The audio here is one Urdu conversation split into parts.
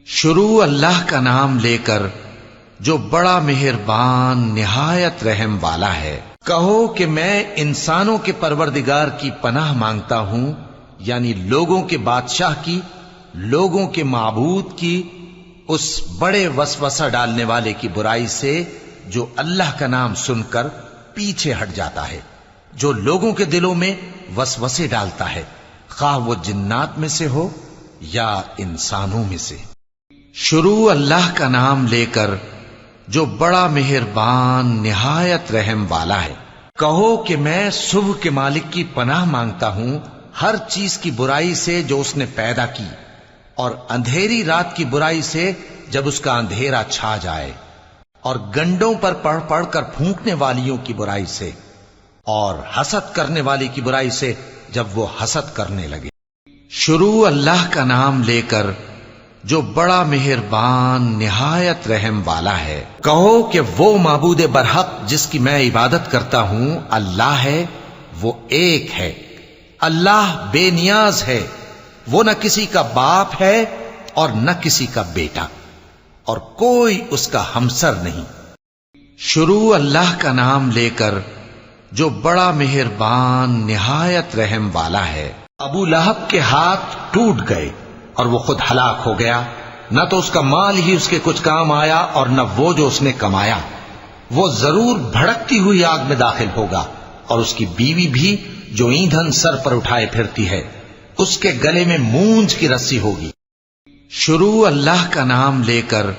شروع اللہ کا نام لے کر جو بڑا مہربان نہایت رحم والا ہے۔ کہو کہ میں انسانوں کے پروردگار کی پناہ مانگتا ہوں، یعنی لوگوں کے بادشاہ کی، لوگوں کے معبود کی، اس بڑے وسوسہ ڈالنے والے کی برائی سے جو اللہ کا نام سن کر پیچھے ہٹ جاتا ہے، جو لوگوں کے دلوں میں وسوسے ڈالتا ہے، خواہ وہ جنات میں سے ہو یا انسانوں میں سے۔ شروع اللہ کا نام لے کر جو بڑا مہربان نہایت رحم والا ہے۔ کہو کہ میں صبح کے مالک کی پناہ مانگتا ہوں ہر چیز کی برائی سے جو اس نے پیدا کی، اور اندھیری رات کی برائی سے جب اس کا اندھیرا چھا جائے، اور گنڈوں پر پڑھ پڑھ کر پھونکنے والیوں کی برائی سے، اور حسد کرنے والی کی برائی سے جب وہ حسد کرنے لگے۔ شروع اللہ کا نام لے کر جو بڑا مہربان نہایت رحم والا ہے۔ کہو کہ وہ معبود برحق جس کی میں عبادت کرتا ہوں اللہ ہے، وہ ایک ہے، اللہ بے نیاز ہے، وہ نہ کسی کا باپ ہے اور نہ کسی کا بیٹا، اور کوئی اس کا ہمسر نہیں۔ شروع اللہ کا نام لے کر جو بڑا مہربان نہایت رحم والا ہے۔ ابو لہب کے ہاتھ ٹوٹ گئے اور وہ خود ہلاک ہو گیا، نہ تو اس کا مال ہی اس کے کچھ کام آیا اور نہ وہ جو اس نے کمایا۔ وہ ضرور بھڑکتی ہوئی آگ میں داخل ہوگا، اور اس کی بیوی بھی جو ایندھن سر پر اٹھائے پھرتی ہے، اس کے گلے میں مونج کی رسی ہوگی۔ شروع اللہ کا نام لے کر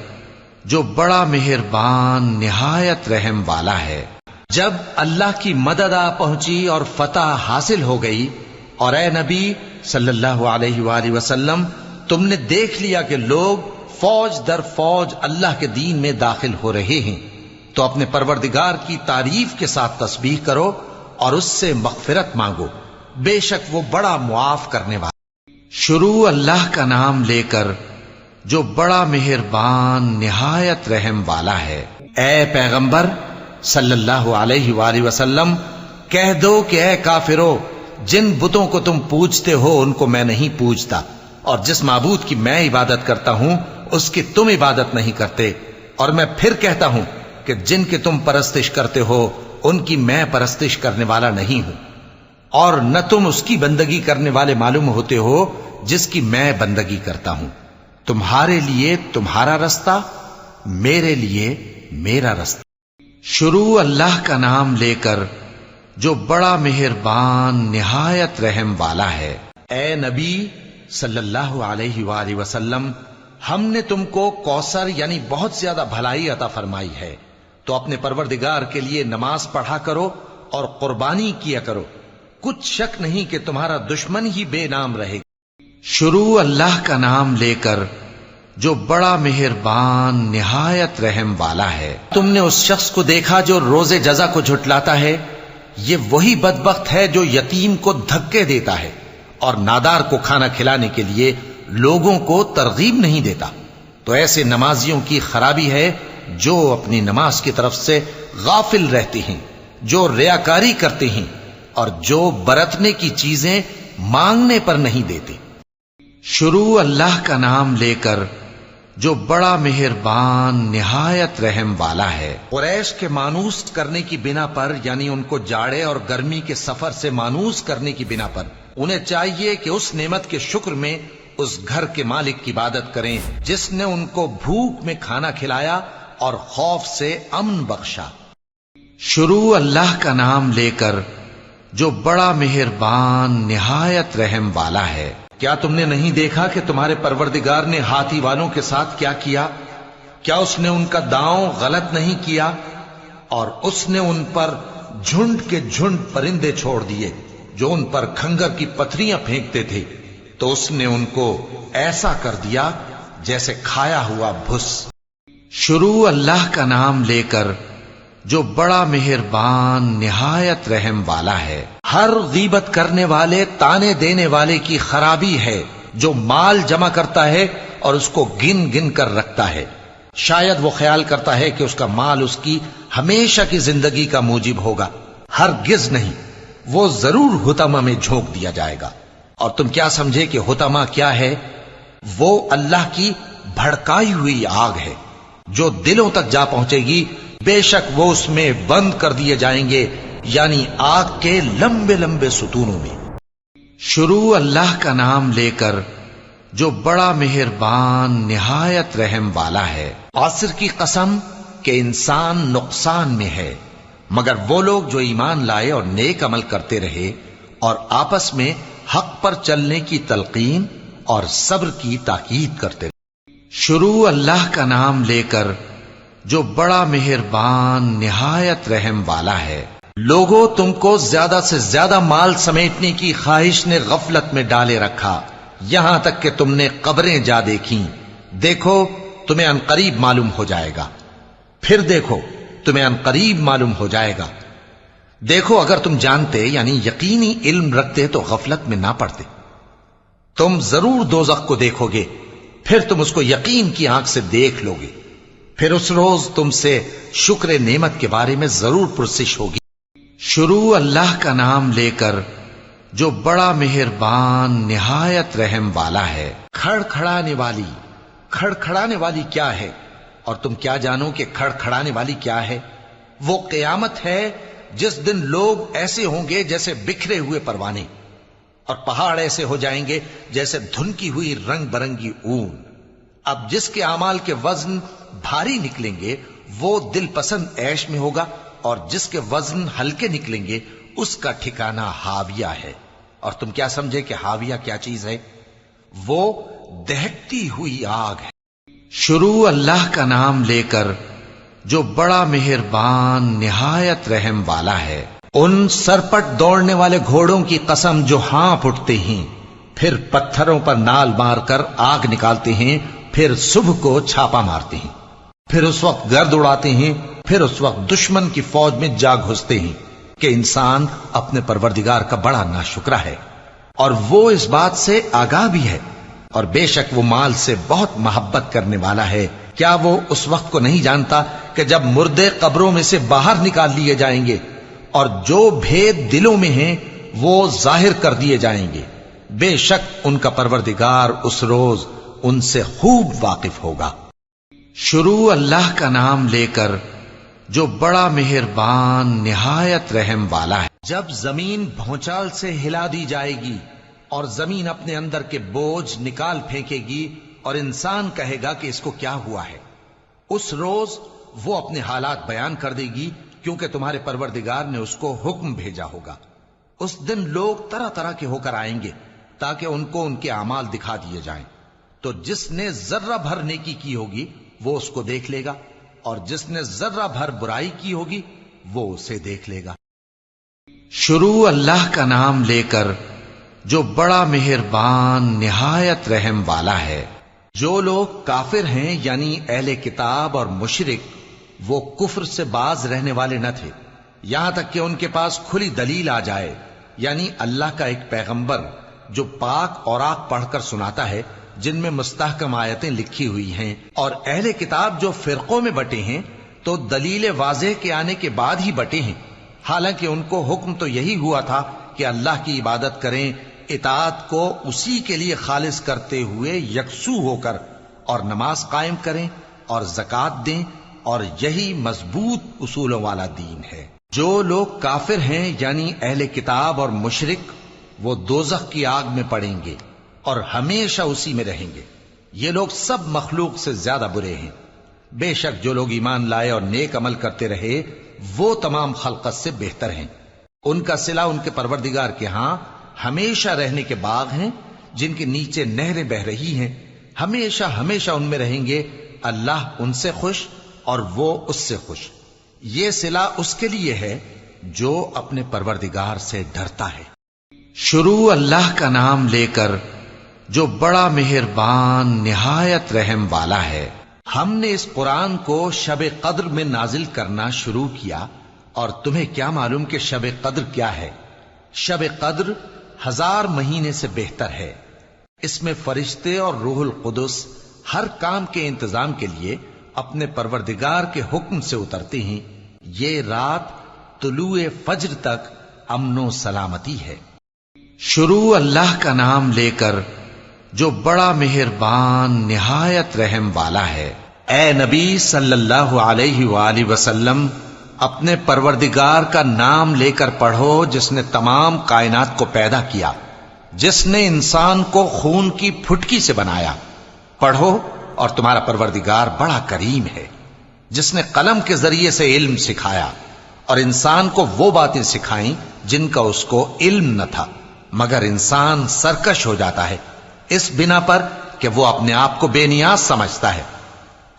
جو بڑا مہربان نہایت رحم والا ہے۔ جب اللہ کی مدد آ پہنچی اور فتح حاصل ہو گئی، اور اے نبی صلی اللہ علیہ وآلہ وسلم تم نے دیکھ لیا کہ لوگ فوج در فوج اللہ کے دین میں داخل ہو رہے ہیں، تو اپنے پروردگار کی تعریف کے ساتھ تسبیح کرو اور اس سے مغفرت مانگو، بے شک وہ بڑا معاف کرنے والا۔ شروع اللہ کا نام لے کر جو بڑا مہربان نہایت رحم والا ہے۔ اے پیغمبر صلی اللہ علیہ وآلہ وسلم کہہ دو کہ اے کافرو، جن بتوں کو تم پوجتے ہو ان کو میں نہیں پوجتا، اور جس معبود کی میں عبادت کرتا ہوں اس کی تم عبادت نہیں کرتے، اور میں پھر کہتا ہوں کہ جن کی تم پرستش کرتے ہو ان کی میں پرستش کرنے والا نہیں ہوں، اور نہ تم اس کی بندگی کرنے والے معلوم ہوتے ہو جس کی میں بندگی کرتا ہوں۔ تمہارے لیے تمہارا رستہ، میرے لیے میرا رستہ۔ شروع اللہ کا نام لے کر جو بڑا مہربان نہایت رحم والا ہے۔ اے نبی صلی اللہ علیہ وآلہ وسلم ہم نے تم کو کوثر یعنی بہت زیادہ بھلائی عطا فرمائی ہے، تو اپنے پروردگار کے لیے نماز پڑھا کرو اور قربانی کیا کرو، کچھ شک نہیں کہ تمہارا دشمن ہی بے نام رہے گا۔ شروع اللہ کا نام لے کر جو بڑا مہربان نہایت رحم والا ہے۔ تم نے اس شخص کو دیکھا جو روز جزا کو جھٹلاتا ہے، یہ وہی بدبخت ہے جو یتیم کو دھکے دیتا ہے اور نادار کو کھانا کھلانے کے لیے لوگوں کو ترغیب نہیں دیتا۔ تو ایسے نمازیوں کی خرابی ہے جو اپنی نماز کی طرف سے غافل رہتے ہیں، جو ریاکاری کرتے ہیں، اور جو برتنے کی چیزیں مانگنے پر نہیں دیتے۔ شروع اللہ کا نام لے کر جو بڑا مہربان نہایت رحم والا ہے۔ قریش کے مانوس کرنے کی بنا پر، یعنی ان کو جاڑے اور گرمی کے سفر سے مانوس کرنے کی بنا پر، انہیں چاہیے کہ اس نعمت کے شکر میں اس گھر کے مالک کی عبادت کریں جس نے ان کو بھوک میں کھانا کھلایا اور خوف سے امن بخشا۔ شروع اللہ کا نام لے کر جو بڑا مہربان نہایت رحم والا ہے۔ کیا تم نے نہیں دیکھا کہ تمہارے پروردگار نے ہاتھی والوں کے ساتھ کیا کیا؟ کیا اس نے ان کا داؤں غلط نہیں کیا؟ اور اس نے ان پر جھنڈ کے جھنڈ پرندے چھوڑ دیے جو ان پر کھنگر کی پتھریاں پھینکتے تھے، تو اس نے ان کو ایسا کر دیا جیسے کھایا ہوا بھس۔ شروع اللہ کا نام لے کر جو بڑا مہربان نہایت رحم والا ہے۔ ہر غیبت کرنے والے تانے دینے والے کی خرابی ہے جو مال جمع کرتا ہے اور اس کو گن گن کر رکھتا ہے، شاید وہ خیال کرتا ہے کہ اس کا مال اس کی ہمیشہ کی زندگی کا موجب ہوگا، ہرگز نہیں، وہ ضرور حطمہ میں جھونک دیا جائے گا۔ اور تم کیا سمجھے کہ حطمہ کیا ہے؟ وہ اللہ کی بھڑکائی ہوئی آگ ہے جو دلوں تک جا پہنچے گی، بے شک وہ اس میں بند کر دیے جائیں گے، یعنی آگ کے لمبے لمبے ستونوں میں۔ شروع اللہ کا نام لے کر جو بڑا مہربان نہایت رحم والا ہے۔ عصر کی قسم کہ انسان نقصان میں ہے مگر وہ لوگ جو ایمان لائے اور نیک عمل کرتے رہے اور آپس میں حق پر چلنے کی تلقین اور صبر کی تاکید کرتے رہے۔ شروع اللہ کا نام لے کر جو بڑا مہربان نہایت رحم والا ہے۔ لوگوں، تم کو زیادہ سے زیادہ مال سمیٹنے کی خواہش نے غفلت میں ڈالے رکھا، یہاں تک کہ تم نے قبریں جا دیکھیں۔ دیکھو تمہیں عنقریب معلوم ہو جائے گا، پھر دیکھو تمہیں عنقریب معلوم ہو جائے گا۔ دیکھو اگر تم جانتے یعنی یقینی علم رکھتے تو غفلت میں نہ پڑتے۔ تم ضرور دوزخ کو دیکھو گے، پھر تم اس کو یقین کی آنکھ سے دیکھ لو گے، پھر اس روز تم سے شکر نعمت کے بارے میں ضرور پرسش ہوگی۔ شروع اللہ کا نام لے کر جو بڑا مہربان نہایت رحم والا ہے۔ کھڑکھڑانے والی، کھڑکھڑانے والی کیا ہے؟ اور تم کیا جانو کہ کھڑکھڑانے والی کیا ہے؟ وہ قیامت ہے جس دن لوگ ایسے ہوں گے جیسے بکھرے ہوئے پروانے، اور پہاڑ ایسے ہو جائیں گے جیسے دھنکی ہوئی رنگ برنگی اون۔ اب جس کے اعمال کے وزن بھاری نکلیں گے وہ دل پسند عیش میں ہوگا، اور جس کے وزن ہلکے نکلیں گے اس کا ٹھکانہ ہاویہ ہے۔ اور تم کیا سمجھے کہ ہاویہ کیا چیز ہے؟ وہ دہکتی ہوئی آگ ہے۔ شروع اللہ کا نام لے کر جو بڑا مہربان نہایت رحم والا ہے۔ ان سرپٹ دوڑنے والے گھوڑوں کی قسم جو ہانپ اٹھتے ہیں، پھر پتھروں پر نال مار کر آگ نکالتے ہیں، پھر صبح کو چھاپا مارتے ہیں، پھر اس وقت گرد اڑاتے ہیں، پھر اس وقت دشمن کی فوج میں جا گھستے ہیں کہ انسان اپنے پروردگار کا بڑا ناشکرا ہے، اور وہ اس بات سے آگاہ بھی ہے، اور بے شک وہ مال سے بہت محبت کرنے والا ہے۔ کیا وہ اس وقت کو نہیں جانتا کہ جب مردے قبروں میں سے باہر نکال لیے جائیں گے اور جو بھید دلوں میں ہیں وہ ظاہر کر دیے جائیں گے؟ بے شک ان کا پروردگار اس روز ان سے خوب واقف ہوگا۔ شروع اللہ کا نام لے کر جو بڑا مہربان نہایت رحم والا ہے۔ جب زمین بھونچال سے ہلا دی جائے گی اور زمین اپنے اندر کے بوجھ نکال پھینکے گی اور انسان کہے گا کہ اس کو کیا ہوا ہے، اس روز وہ اپنے حالات بیان کر دے گی، کیونکہ تمہارے پروردگار نے اس کو حکم بھیجا ہوگا۔ اس دن لوگ طرح طرح کے ہو کر آئیں گے تاکہ ان کو ان کے اعمال دکھا دیے جائیں، تو جس نے ذرہ بھر نیکی کی ہوگی وہ اس کو دیکھ لے گا، اور جس نے ذرہ بھر برائی کی ہوگی وہ اسے دیکھ لے گا۔ شروع اللہ کا نام لے کر جو بڑا مہربان نہایت رحم والا ہے۔ جو لوگ کافر ہیں یعنی اہل کتاب اور مشرک، وہ کفر سے باز رہنے والے نہ تھے یہاں تک کہ ان کے پاس کھلی دلیل آ جائے، یعنی اللہ کا ایک پیغمبر جو پاک اوراق پڑھ کر سناتا ہے جن میں مستحکم آیتیں لکھی ہوئی ہیں، اور اہل کتاب جو فرقوں میں بٹے ہیں تو دلیل واضح کے آنے کے بعد ہی بٹے ہیں، حالانکہ ان کو حکم تو یہی ہوا تھا کہ اللہ کی عبادت کریں، اطاعت کو اسی کے لیے خالص کرتے ہوئے یکسو ہو کر، اور نماز قائم کریں اور زکوٰۃ دیں، اور یہی مضبوط اصولوں والا دین ہے۔ جو لوگ کافر ہیں یعنی اہل کتاب اور مشرک، وہ دوزخ کی آگ میں پڑیں گے اور ہمیشہ اسی میں رہیں گے۔ یہ لوگ سب مخلوق سے زیادہ برے ہیں۔ بے شک جو لوگ ایمان لائے اور نیک عمل کرتے رہے وہ تمام خلقت سے بہتر ہیں۔ ان کا صلہ ان کے پروردگار کے ہاں ہمیشہ رہنے کے باغ ہیں جن کے نیچے نہریں بہ رہی ہیں، ہمیشہ ہمیشہ ان میں رہیں گے۔ اللہ ان سے خوش اور وہ اس سے خوش۔ یہ صلہ اس کے لیے ہے جو اپنے پروردگار سے ڈرتا ہے۔ شروع اللہ کا نام لے کر جو بڑا مہربان نہایت رحم والا ہے۔ ہم نے اس قرآن کو شب قدر میں نازل کرنا شروع کیا، اور تمہیں کیا معلوم کہ شب قدر کیا ہے؟ شب قدر 1000 مہینے سے بہتر ہے۔ اس میں فرشتے اور روح القدس ہر کام کے انتظام کے لیے اپنے پروردگار کے حکم سے اترتے ہیں۔ یہ رات طلوع فجر تک امن و سلامتی ہے۔ شروع اللہ کا نام لے کر جو بڑا مہربان نہایت رحم والا ہے۔ اے نبی صلی اللہ علیہ وآلہ وسلم، اپنے پروردگار کا نام لے کر پڑھو جس نے تمام کائنات کو پیدا کیا، جس نے انسان کو خون کی پھٹکی سے بنایا۔ پڑھو اور تمہارا پروردگار بڑا کریم ہے، جس نے قلم کے ذریعے سے علم سکھایا اور انسان کو وہ باتیں سکھائیں جن کا اس کو علم نہ تھا، مگر انسان سرکش ہو جاتا ہے اس بنا پر کہ وہ اپنے آپ کو بے نیاز سمجھتا ہے۔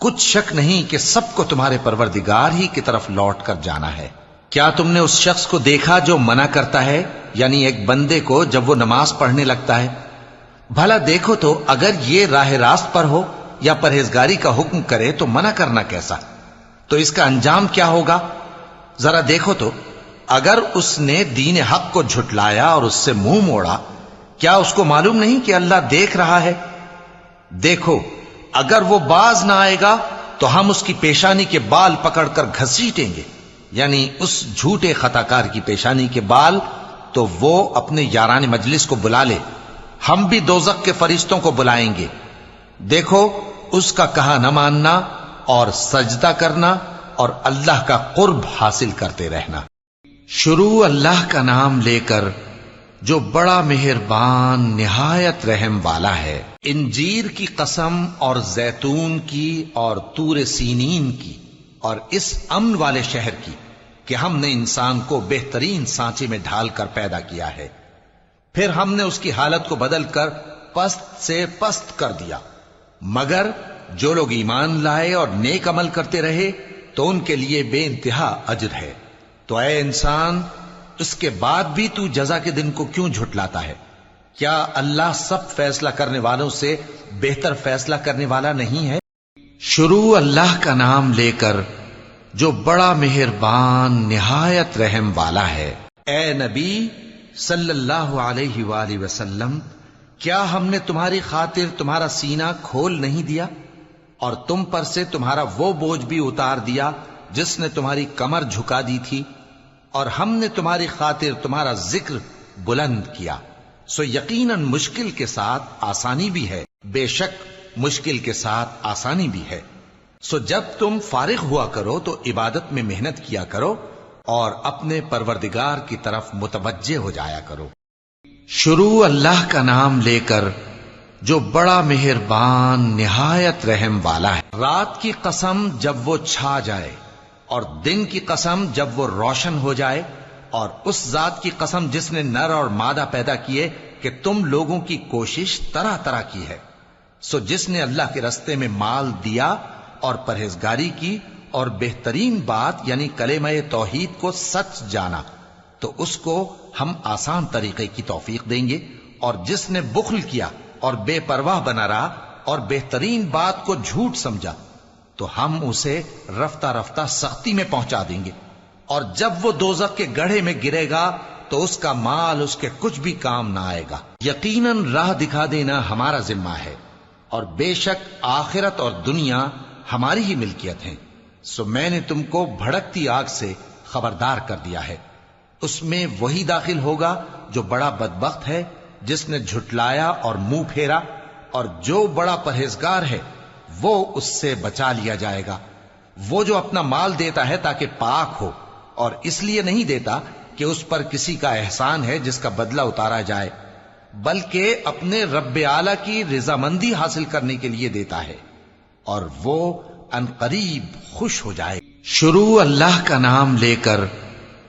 کچھ شک نہیں کہ سب کو تمہارے پروردگار ہی کی طرف لوٹ کر جانا ہے۔ کیا تم نے اس شخص کو دیکھا جو منع کرتا ہے، یعنی ایک بندے کو جب وہ نماز پڑھنے لگتا ہے؟ بھلا دیکھو تو اگر یہ راہ راست پر ہو یا پرہیزگاری کا حکم کرے تو منع کرنا کیسا؟ تو اس کا انجام کیا ہوگا؟ ذرا دیکھو تو اگر اس نے دین حق کو جھٹلایا اور اس سے منہ موڑا، کیا اس کو معلوم نہیں کہ اللہ دیکھ رہا ہے؟ دیکھو اگر وہ باز نہ آئے گا تو ہم اس کی پیشانی کے بال پکڑ کر گھسیٹیں گے، یعنی اس جھوٹے خطاکار کی پیشانی کے بال، تو وہ اپنے یاران مجلس کو بلا لے، ہم بھی دوزخ کے فرشتوں کو بلائیں گے۔ دیکھو اس کا کہا نہ ماننا اور سجدہ کرنا اور اللہ کا قرب حاصل کرتے رہنا۔ شروع اللہ کا نام لے کر جو بڑا مہربان نہایت رحم والا ہے۔ انجیر کی قسم اور زیتون کی اور طور سینین کی اور اس امن والے شہر کی کہ ہم نے انسان کو بہترین سانچے میں ڈھال کر پیدا کیا ہے، پھر ہم نے اس کی حالت کو بدل کر پست سے پست کر دیا، مگر جو لوگ ایمان لائے اور نیک عمل کرتے رہے تو ان کے لیے بے انتہا اجر ہے۔ تو اے انسان، اس کے بعد بھی تو جزا کے دن کو کیوں جھٹلاتا ہے؟ کیا اللہ سب فیصلہ کرنے والوں سے بہتر فیصلہ کرنے والا نہیں ہے؟ شروع اللہ کا نام لے کر جو بڑا مہربان نہایت رحم والا ہے۔ اے نبی صلی اللہ علیہ وآلہ وسلم، کیا ہم نے تمہاری خاطر تمہارا سینہ کھول نہیں دیا اور تم پر سے تمہارا وہ بوجھ بھی اتار دیا جس نے تمہاری کمر جھکا دی تھی، اور ہم نے تمہاری خاطر تمہارا ذکر بلند کیا؟ سو یقیناً مشکل کے ساتھ آسانی بھی ہے، بے شک مشکل کے ساتھ آسانی بھی ہے۔ سو جب تم فارغ ہوا کرو تو عبادت میں محنت کیا کرو اور اپنے پروردگار کی طرف متوجہ ہو جایا کرو۔ شروع اللہ کا نام لے کر جو بڑا مہربان نہایت رحم والا ہے۔ رات کی قسم جب وہ چھا جائے اور دن کی قسم جب وہ روشن ہو جائے، اور اس ذات کی قسم جس نے نر اور مادہ پیدا کیے کہ تم لوگوں کی کوشش طرح طرح کی ہے۔ سو جس نے اللہ کے رستے میں مال دیا اور پرہیزگاری کی اور بہترین بات یعنی کلمہ توحید کو سچ جانا، تو اس کو ہم آسان طریقے کی توفیق دیں گے، اور جس نے بخل کیا اور بے پرواہ بنا رہا اور بہترین بات کو جھوٹ سمجھا، تو ہم اسے رفتہ رفتہ سختی میں پہنچا دیں گے، اور جب وہ دوزخ کے گڑھے میں گرے گا تو اس کا مال اس کے کچھ بھی کام نہ آئے گا۔ یقیناً راہ دکھا دینا ہمارا ذمہ ہے، اور بے شک آخرت اور دنیا ہماری ہی ملکیت ہیں۔ سو میں نے تم کو بھڑکتی آگ سے خبردار کر دیا ہے، اس میں وہی داخل ہوگا جو بڑا بدبخت ہے، جس نے جھٹلایا اور منہ پھیرا، اور جو بڑا پرہیزگار ہے وہ اس سے بچا لیا جائے گا۔ وہ جو اپنا مال دیتا ہے تاکہ پاک ہو، اور اس لیے نہیں دیتا کہ اس پر کسی کا احسان ہے جس کا بدلہ اتارا جائے، بلکہ اپنے رب اعلی کی رضامندی حاصل کرنے کے لیے دیتا ہے، اور وہ عنقریب خوش ہو جائے۔ شروع اللہ کا نام لے کر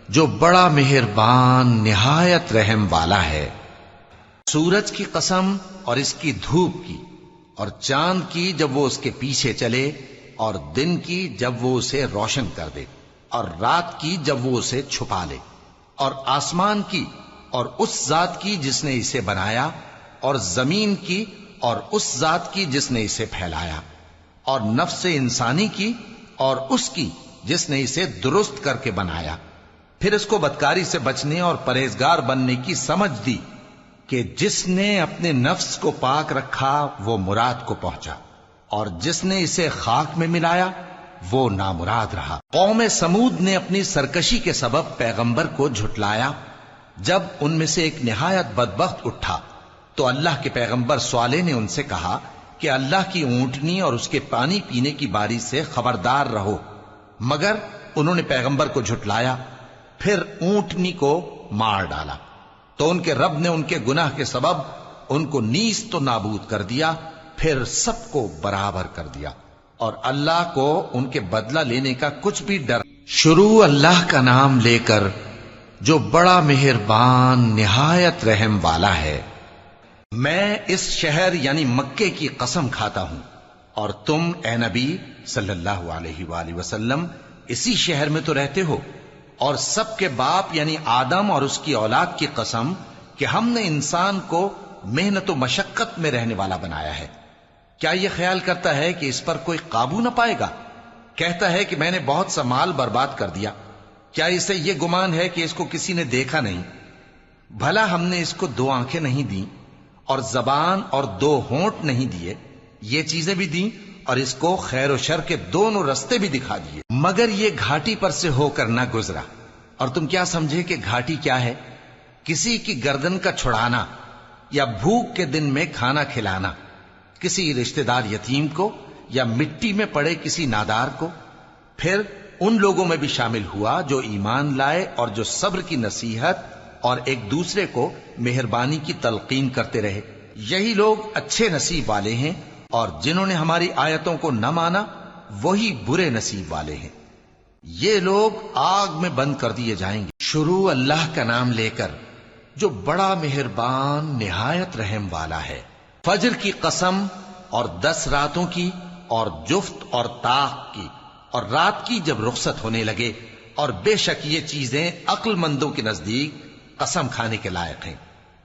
جو بڑا مہربان نہایت رحم والا ہے۔ سورج کی قسم اور اس کی دھوپ کی، اور چاند کی جب وہ اس کے پیچھے چلے، اور دن کی جب وہ اسے روشن کر دے، اور رات کی جب وہ اسے چھپا لے، اور آسمان کی اور اس ذات کی جس نے اسے بنایا، اور زمین کی اور اس ذات کی جس نے اسے پھیلایا، اور نفس انسانی کی اور اس کی جس نے اسے درست کر کے بنایا، پھر اس کو بدکاری سے بچنے اور پرہیزگار بننے کی سمجھ دی کہ جس نے اپنے نفس کو پاک رکھا وہ مراد کو پہنچا، اور جس نے اسے خاک میں ملایا وہ نامراد رہا۔ قوم سمود نے اپنی سرکشی کے سبب پیغمبر کو جھٹلایا۔ جب ان میں سے ایک نہایت بدبخت اٹھا تو اللہ کے پیغمبر صالح نے ان سے کہا کہ اللہ کی اونٹنی اور اس کے پانی پینے کی باری سے خبردار رہو، مگر انہوں نے پیغمبر کو جھٹلایا، پھر اونٹنی کو مار ڈالا تو ان کے رب نے ان کے گناہ کے سبب ان کو نیست و نابود کر دیا، پھر سب کو برابر کر دیا، اور اللہ کو ان کے بدلہ لینے کا کچھ بھی ڈر۔ شروع اللہ کا نام لے کر جو بڑا مہربان نہایت رحم والا ہے۔ میں اس شہر یعنی مکے کی قسم کھاتا ہوں، اور تم اے نبی صلی اللہ علیہ وآلہ وسلم اسی شہر میں تو رہتے ہو، اور سب کے باپ یعنی آدم اور اس کی اولاد کی قسم کہ ہم نے انسان کو محنت و مشقت میں رہنے والا بنایا ہے۔ کیا یہ خیال کرتا ہے کہ اس پر کوئی قابو نہ پائے گا؟ کہتا ہے کہ میں نے بہت سا مال برباد کر دیا، کیا اسے یہ گمان ہے کہ اس کو کسی نے دیکھا نہیں؟ بھلا ہم نے اس کو 2 آنکھیں نہیں دیں، اور زبان اور 2 ہونٹ نہیں دیے؟ یہ چیزیں بھی دیں، اور اس کو خیر و شر کے دونوں رستے بھی دکھا دیے، مگر یہ گھاٹی پر سے ہو کر نہ گزرا۔ اور تم کیا سمجھے کہ گھاٹی کیا ہے؟ کسی کی گردن کا چھڑانا، یا بھوک کے دن میں کھانا کھلانا، کسی رشتہ دار یتیم کو، یا مٹی میں پڑے کسی نادار کو۔ پھر ان لوگوں میں بھی شامل ہوا جو ایمان لائے اور جو صبر کی نصیحت اور ایک دوسرے کو مہربانی کی تلقین کرتے رہے، یہی لوگ اچھے نصیب والے ہیں، اور جنہوں نے ہماری آیتوں کو نہ مانا وہی برے نصیب والے ہیں، یہ لوگ آگ میں بند کر دیے جائیں گے۔ شروع اللہ کا نام لے کر جو بڑا مہربان نہایت رحم والا ہے۔ فجر کی قسم، اور 10 راتوں کی، اور جفت اور طاق کی، اور رات کی جب رخصت ہونے لگے، اور بے شک یہ چیزیں عقل مندوں کے نزدیک قسم کھانے کے لائق ہیں،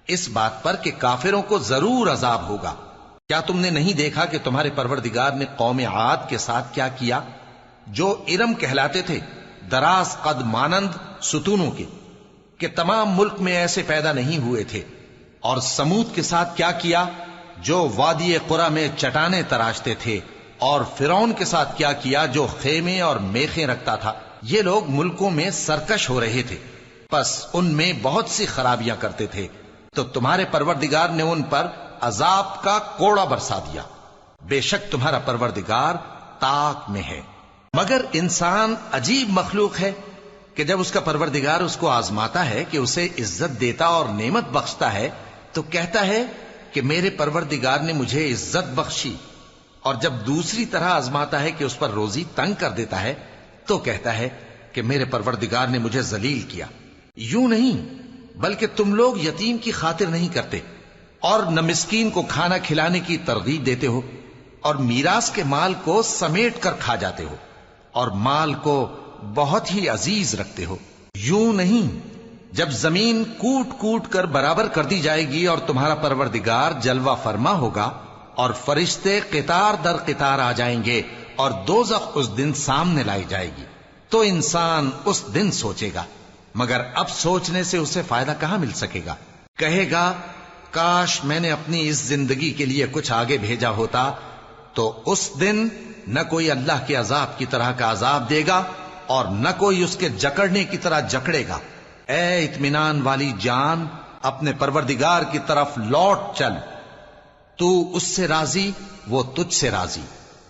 اس بات پر کہ کافروں کو ضرور عذاب ہوگا۔ کیا تم نے نہیں دیکھا کہ تمہارے پروردگار نے قوم عاد کے ساتھ کیا کیا، جو ارم کہلاتے تھے، دراز قد مانند ستونوں کے، کہ تمام ملک میں ایسے پیدا نہیں ہوئے تھے؟ اور سمود کے ساتھ کیا کیا، جو وادی قرا میں چٹانیں تراشتے تھے؟ اور فرعون کے ساتھ کیا کیا، جو خیمے اور میخیں رکھتا تھا؟ یہ لوگ ملکوں میں سرکش ہو رہے تھے، پس ان میں بہت سی خرابیاں کرتے تھے، تو تمہارے پروردگار نے ان پر عذاب کا کوڑا برسا دیا۔ بے شک تمہارا پروردگار طاق میں ہے۔ مگر انسان عجیب مخلوق ہے کہ جب اس کا پروردگار اس کو آزماتا ہے کہ اسے عزت دیتا اور نعمت بخشتا ہے تو کہتا ہے کہ میرے پروردگار نے مجھے عزت بخشی، اور جب دوسری طرح آزماتا ہے کہ اس پر روزی تنگ کر دیتا ہے تو کہتا ہے کہ میرے پروردگار نے مجھے ذلیل کیا۔ یوں نہیں، بلکہ تم لوگ یتیم کی خاطر نہیں کرتے، اور نہ مسکین کو کھانا کھلانے کی ترغیب دیتے ہو، اور میراث کے مال کو سمیٹ کر کھا جاتے ہو، اور مال کو بہت ہی عزیز رکھتے ہو۔ یوں نہیں، جب زمین کوٹ کوٹ کر برابر کر دی جائے گی اور تمہارا پروردگار جلوہ فرما ہوگا، اور فرشتے قطار در قطار آ جائیں گے، اور دوزخ اس دن سامنے لائی جائے گی، تو انسان اس دن سوچے گا، مگر اب سوچنے سے اسے فائدہ کہاں مل سکے گا؟ کہے گا کاش میں نے اپنی اس زندگی کے لیے کچھ آگے بھیجا ہوتا، تو اس دن نہ کوئی اللہ کے عذاب کی طرح کا عذاب دے گا، اور نہ کوئی اس کے جکڑنے کی طرح جکڑے گا۔ اے اطمینان والی جان، اپنے پروردگار کی طرف لوٹ چل، تو اس سے راضی، وہ تجھ سے راضی،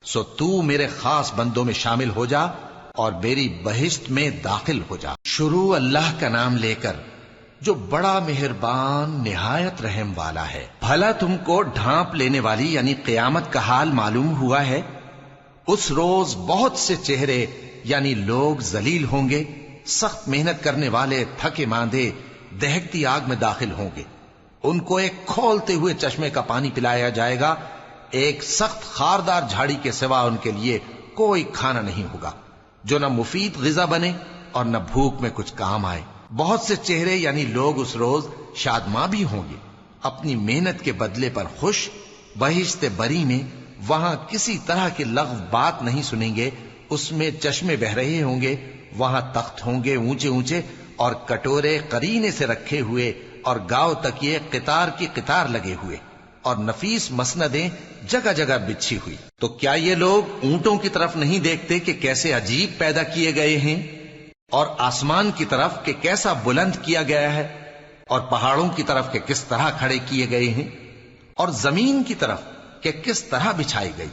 سو تو میرے خاص بندوں میں شامل ہو جا اور میری بہشت میں داخل ہو جا۔ شروع اللہ کا نام لے کر جو بڑا مہربان نہایت رحم والا ہے۔ بھلا تم کو ڈھانپ لینے والی یعنی قیامت کا حال معلوم ہوا ہے؟ اس روز بہت سے چہرے یعنی لوگ ذلیل ہوں گے، سخت محنت کرنے والے تھکے ماندے دہکتی آگ میں داخل ہوں گے۔ ان کو ایک کھولتے ہوئے چشمے کا پانی پلایا جائے گا، ایک سخت خاردار جھاڑی کے سوا ان کے لیے کوئی کھانا نہیں ہوگا جو نہ مفید غذا بنے اور نہ بھوک میں کچھ کام آئے۔ بہت سے چہرے یعنی لوگ اس روز شادماں بھی ہوں گے، اپنی محنت کے بدلے پر خوش، بہشت بری میں، وہاں کسی طرح کی لغو بات نہیں سنیں گے، اس میں چشمے بہ رہے ہوں گے، وہاں تخت ہوں گے اونچے اونچے، اور کٹورے قرینے سے رکھے ہوئے، اور گاؤ تک یہ قطار کی قطار لگے ہوئے، اور نفیس مسندیں جگہ جگہ بچھی ہوئی۔ تو کیا یہ لوگ اونٹوں کی طرف نہیں دیکھتے کہ کیسے عجیب پیدا کیے گئے ہیں، اور آسمان کی طرف کہ کیسا بلند کیا گیا ہے، اور پہاڑوں کی طرف کہ کس طرح کھڑے کیے گئے ہیں؟ اور زمین کی طرف کہ کس طرح بچھائی گئی۔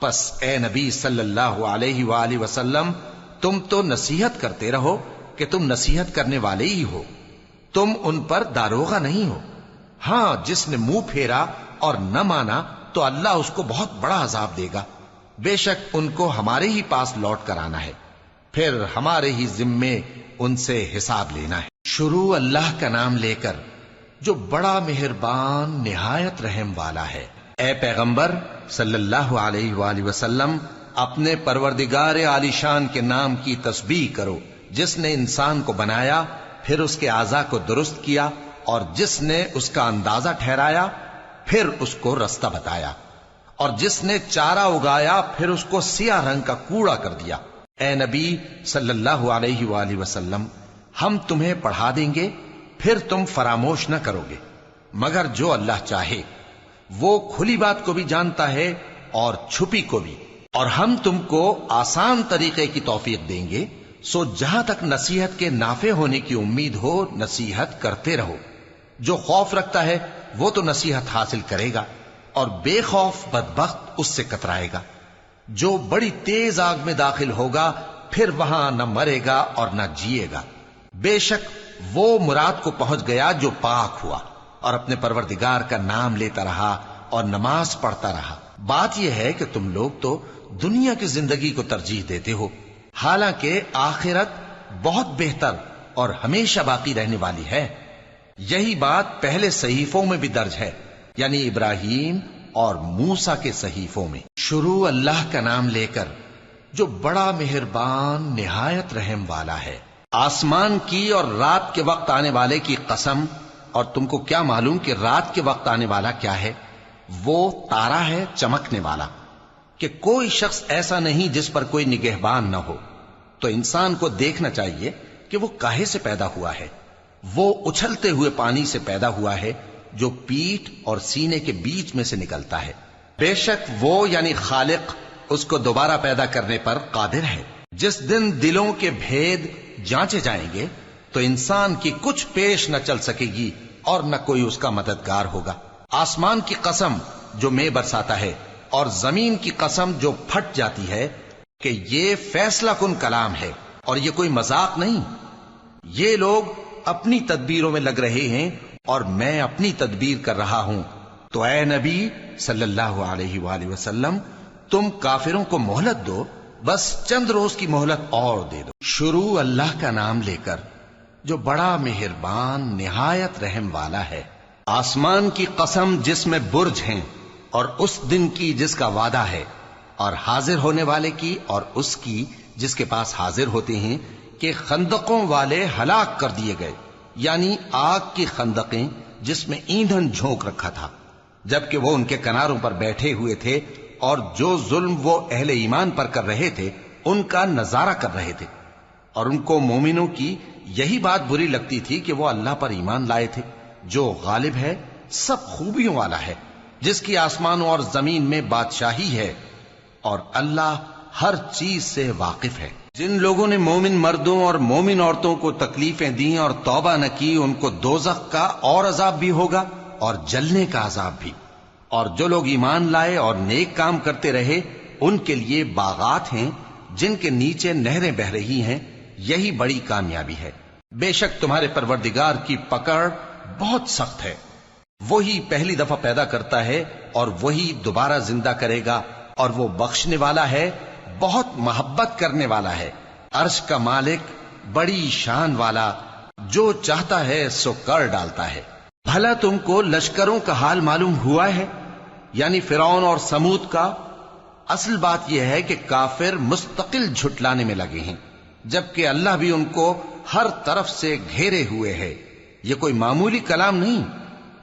پس اے نبی صلی اللہ علیہ وآلہ وسلم، تم تو نصیحت کرتے رہو کہ تم نصیحت کرنے والے ہی ہو، تم ان پر داروغہ نہیں ہو۔ ہاں، جس نے منہ پھیرا اور نہ مانا تو اللہ اس کو بہت بڑا عذاب دے گا۔ بے شک ان کو ہمارے ہی پاس لوٹ کر آنا ہے، پھر ہمارے ہی ذمے ان سے حساب لینا ہے۔ شروع اللہ کا نام لے کر جو بڑا مہربان نہایت رحم والا ہے۔ اے پیغمبر صلی اللہ علیہ وآلہ وسلم، اپنے پروردگار عالی شان کے نام کی تسبیح کرو، جس نے انسان کو بنایا، پھر اس کے اعضاء کو درست کیا، اور جس نے اس کا اندازہ ٹھہرایا، پھر اس کو رستہ بتایا، اور جس نے چارہ اگایا، پھر اس کو سیاہ رنگ کا کوڑا کر دیا۔ اے نبی صلی اللہ علیہ وآلہ وسلم، ہم تمہیں پڑھا دیں گے، پھر تم فراموش نہ کرو گے، مگر جو اللہ چاہے۔ وہ کھلی بات کو بھی جانتا ہے اور چھپی کو بھی، اور ہم تم کو آسان طریقے کی توفیق دیں گے، سو جہاں تک نصیحت کے نافع ہونے کی امید ہو، نصیحت کرتے رہو۔ جو خوف رکھتا ہے وہ تو نصیحت حاصل کرے گا، اور بے خوف بدبخت اس سے کترائے گا۔ جو بڑی تیز آگ میں داخل ہوگا، پھر وہاں نہ مرے گا اور نہ جیے گا۔ بے شک وہ مراد کو پہنچ گیا جو پاک ہوا، اور اپنے پروردگار کا نام لیتا رہا اور نماز پڑھتا رہا۔ بات یہ ہے کہ تم لوگ تو دنیا کی زندگی کو ترجیح دیتے ہو، حالانکہ آخرت بہت بہتر اور ہمیشہ باقی رہنے والی ہے۔ یہی بات پہلے صحیفوں میں بھی درج ہے، یعنی ابراہیم اور موسیٰ کے صحیفوں میں۔ شروع اللہ کا نام لے کر جو بڑا مہربان نہایت رحم والا ہے۔ آسمان کی اور رات کے وقت آنے والے کی قسم، اور تم کو کیا معلوم کہ رات کے وقت آنے والا کیا ہے؟ وہ تارا ہے چمکنے والا، کہ کوئی شخص ایسا نہیں جس پر کوئی نگہبان نہ ہو۔ تو انسان کو دیکھنا چاہیے کہ وہ کاہے سے پیدا ہوا ہے۔ وہ اچھلتے ہوئے پانی سے پیدا ہوا ہے، جو پیٹھ اور سینے کے بیچ میں سے نکلتا ہے۔ بے شک وہ یعنی خالق اس کو دوبارہ پیدا کرنے پر قادر ہے۔ جس دن دلوں کے بھید جانچے جائیں گے تو انسان کی کچھ پیش نہ چل سکے گی اور نہ کوئی اس کا مددگار ہوگا۔ آسمان کی قسم جو مے برساتا ہے، اور زمین کی قسم جو پھٹ جاتی ہے، کہ یہ فیصلہ کن کلام ہے اور یہ کوئی مذاق نہیں۔ یہ لوگ اپنی تدبیروں میں لگ رہے ہیں اور میں اپنی تدبیر کر رہا ہوں۔ تو اے نبی صلی اللہ علیہ وآلہ وسلم، تم کافروں کو مہلت دو، بس چند روز کی مہلت اور دے دو۔ شروع اللہ کا نام لے کر جو بڑا مہربان نہایت رحم والا ہے۔ آسمان کی قسم جس میں برج ہیں، اور اس دن کی جس کا وعدہ ہے، اور حاضر ہونے والے کی اور اس کی جس کے پاس حاضر ہوتے ہیں، کہ خندقوں والے ہلاک کر دیے گئے، یعنی آگ کی خندقیں جس میں ایندھن جھونک رکھا تھا، جبکہ وہ ان کے کناروں پر بیٹھے ہوئے تھے، اور جو ظلم وہ اہل ایمان پر کر رہے تھے ان کا نظارہ کر رہے تھے، اور ان کو مومنوں کی یہی بات بری لگتی تھی کہ وہ اللہ پر ایمان لائے تھے، جو غالب ہے، سب خوبیوں والا ہے، جس کی آسمانوں اور زمین میں بادشاہی ہے، اور اللہ ہر چیز سے واقف ہے۔ جن لوگوں نے مومن مردوں اور مومن عورتوں کو تکلیفیں دیں اور توبہ نہ کی، ان کو دوزخ کا اور عذاب بھی ہوگا اور جلنے کا عذاب بھی۔ اور جو لوگ ایمان لائے اور نیک کام کرتے رہے، ان کے لیے باغات ہیں جن کے نیچے نہریں بہ رہی ہیں، یہی بڑی کامیابی ہے۔ بے شک تمہارے پروردگار کی پکڑ بہت سخت ہے۔ وہی پہلی دفعہ پیدا کرتا ہے اور وہی دوبارہ زندہ کرے گا، اور وہ بخشنے والا ہے، بہت محبت کرنے والا ہے۔ عرش کا مالک، بڑی شان والا، جو چاہتا ہے سو کر ڈالتا ہے۔ بھلا تم کو لشکروں کا حال معلوم ہوا ہے، یعنی فرعون اور سمود کا؟ اصل بات یہ ہے کہ کافر مستقل جھٹلانے میں لگے ہیں، جبکہ اللہ بھی ان کو ہر طرف سے گھیرے ہوئے ہے۔ یہ کوئی معمولی کلام نہیں،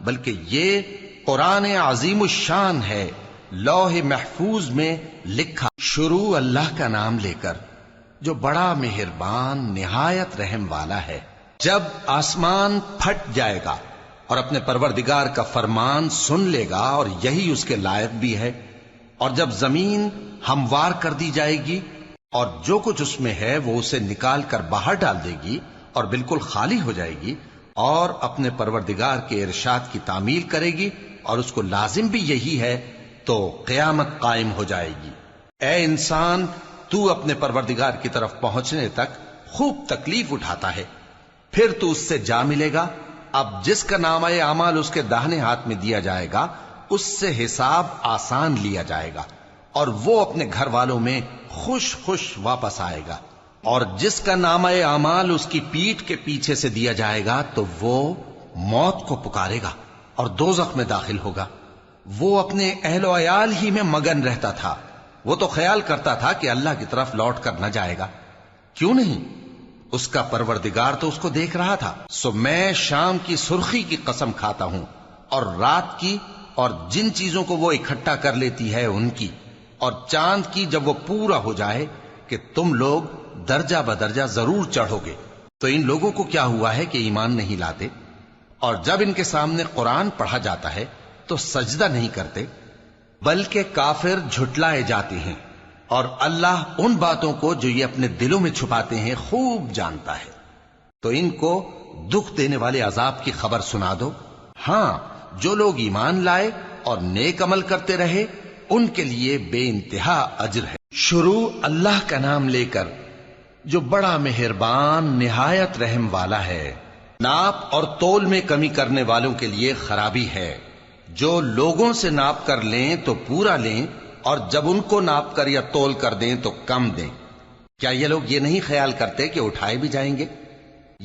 بلکہ یہ قرآن عظیم الشان ہے، لوح محفوظ میں لکھا۔ شروع اللہ کا نام لے کر جو بڑا مہربان نہایت رحم والا ہے۔ جب آسمان پھٹ جائے گا اور اپنے پروردگار کا فرمان سن لے گا، اور یہی اس کے لائق بھی ہے، اور جب زمین ہموار کر دی جائے گی اور جو کچھ اس میں ہے وہ اسے نکال کر باہر ڈال دے گی اور بالکل خالی ہو جائے گی، اور اپنے پروردگار کے ارشاد کی تعمیل کرے گی، اور اس کو لازم بھی یہی ہے تو قیامت قائم ہو جائے گی۔ اے انسان، تو اپنے پروردگار کی طرف پہنچنے تک خوب تکلیف اٹھاتا ہے، پھر تو اس سے جا ملے گا۔ اب جس کا نامہ اعمال اس کے داہنے ہاتھ میں دیا جائے گا اس سے حساب آسان لیا جائے گا اور وہ اپنے گھر والوں میں خوش خوش واپس آئے گا، اور جس کا نامہ اعمال اس کی پیٹھ کے پیچھے سے دیا جائے گا تو وہ موت کو پکارے گا اور دوزخ میں داخل ہوگا۔ وہ اپنے اہل و عیال ہی میں مگن رہتا تھا، وہ تو خیال کرتا تھا کہ اللہ کی طرف لوٹ کر نہ جائے گا، کیوں نہیں؟ اس کا پروردگار تو اس کو دیکھ رہا تھا۔ سو میں شام کی سرخی کی قسم کھاتا ہوں اور رات کی اور جن چیزوں کو وہ اکٹھا کر لیتی ہے ان کی، اور چاند کی جب وہ پورا ہو جائے، کہ تم لوگ درجہ بدرجہ ضرور چڑھو گے۔ تو ان لوگوں کو کیا ہوا ہے کہ ایمان نہیں لاتے، اور جب ان کے سامنے قرآن پڑھا جاتا ہے تو سجدہ نہیں کرتے، بلکہ کافر جھٹلائے جاتے ہیں، اور اللہ ان باتوں کو جو یہ اپنے دلوں میں چھپاتے ہیں خوب جانتا ہے۔ تو ان کو دکھ دینے والے عذاب کی خبر سنا دو۔ ہاں، جو لوگ ایمان لائے اور نیک عمل کرتے رہے ان کے لیے بے انتہا اجر ہے۔ شروع اللہ کا نام لے کر جو بڑا مہربان نہایت رحم والا ہے۔ ناپ اور تول میں کمی کرنے والوں کے لیے خرابی ہے، جو لوگوں سے ناپ کر لیں تو پورا لیں، اور جب ان کو ناپ کر یا تول کر دیں تو کم دیں۔ کیا یہ لوگ یہ نہیں خیال کرتے کہ اٹھائے بھی جائیں گے؟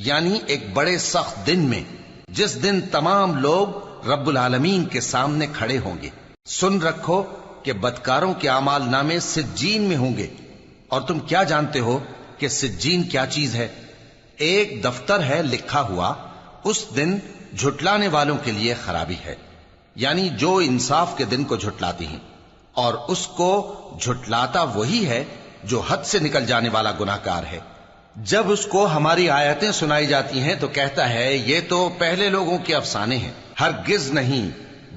یعنی ایک بڑے سخت دن میں، جس دن تمام لوگ رب العالمین کے سامنے کھڑے ہوں گے۔ سن رکھو کہ بدکاروں کے اعمال نامے سجین میں ہوں گے، اور تم کیا جانتے ہو کہ سجین کیا چیز ہے؟ ایک دفتر ہے لکھا ہوا، اس دن جھٹلانے والوں کے لیے خرابی ہے، یعنی جو انصاف کے دن کو جھٹلاتی ہیں، اور اس کو جھٹلاتا وہی ہے جو حد سے نکل جانے والا گناہگار ہے۔ جب اس کو ہماری آیتیں سنائی جاتی ہیں تو کہتا ہے یہ تو پہلے لوگوں کے افسانے ہیں۔ ہرگز نہیں،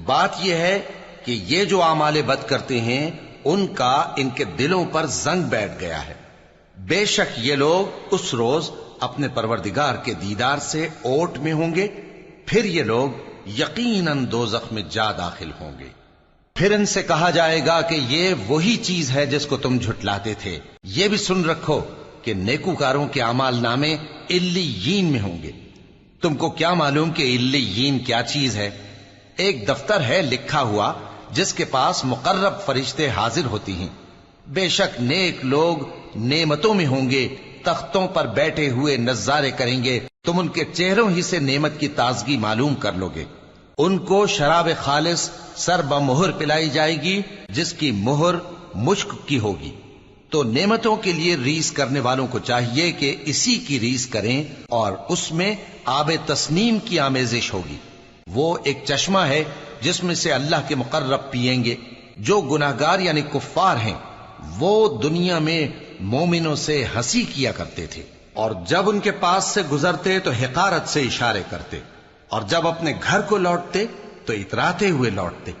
بات یہ ہے کہ یہ جو اعمال بد کرتے ہیں ان کا ان کے دلوں پر زنگ بیٹھ گیا ہے۔ بے شک یہ لوگ اس روز اپنے پروردگار کے دیدار سے اوٹ میں ہوں گے، پھر یہ لوگ یقیناً دوزخ میں جا داخل ہوں گے۔ پھر ان سے کہا جائے گا کہ یہ وہی چیز ہے جس کو تم جھٹلاتے تھے۔ یہ بھی سن رکھو کہ نیکوکاروں کے اعمال نامے علیین میں ہوں گے۔ تم کو کیا معلوم کہ علیین کیا چیز ہے؟ ایک دفتر ہے لکھا ہوا جس کے پاس مقرب فرشتے حاضر ہوتی ہیں۔ بے شک نیک لوگ نعمتوں میں ہوں گے، تختوں پر بیٹھے ہوئے نظارے کریں گے، تم ان کے چہروں ہی سے نعمت کی تازگی معلوم کر لو گے۔ ان کو شراب خالص سر بمہر پلائی جائے گی جس کی مہر مشک کی ہوگی۔ تو نعمتوں کے لیے ریس کرنے والوں کو چاہیے کہ اسی کی ریس کریں، اور اس میں آب تسنیم کی آمیزش ہوگی۔ وہ ایک چشمہ ہے جس میں سے اللہ کے مقرب پئیں گے۔ جو گناہگار یعنی کفار ہیں وہ دنیا میں مومنوں سے ہنسی کیا کرتے تھے، اور جب ان کے پاس سے گزرتے تو حقارت سے اشارے کرتے، اور جب اپنے گھر کو لوٹتے تو اتراتے ہوئے لوٹتے،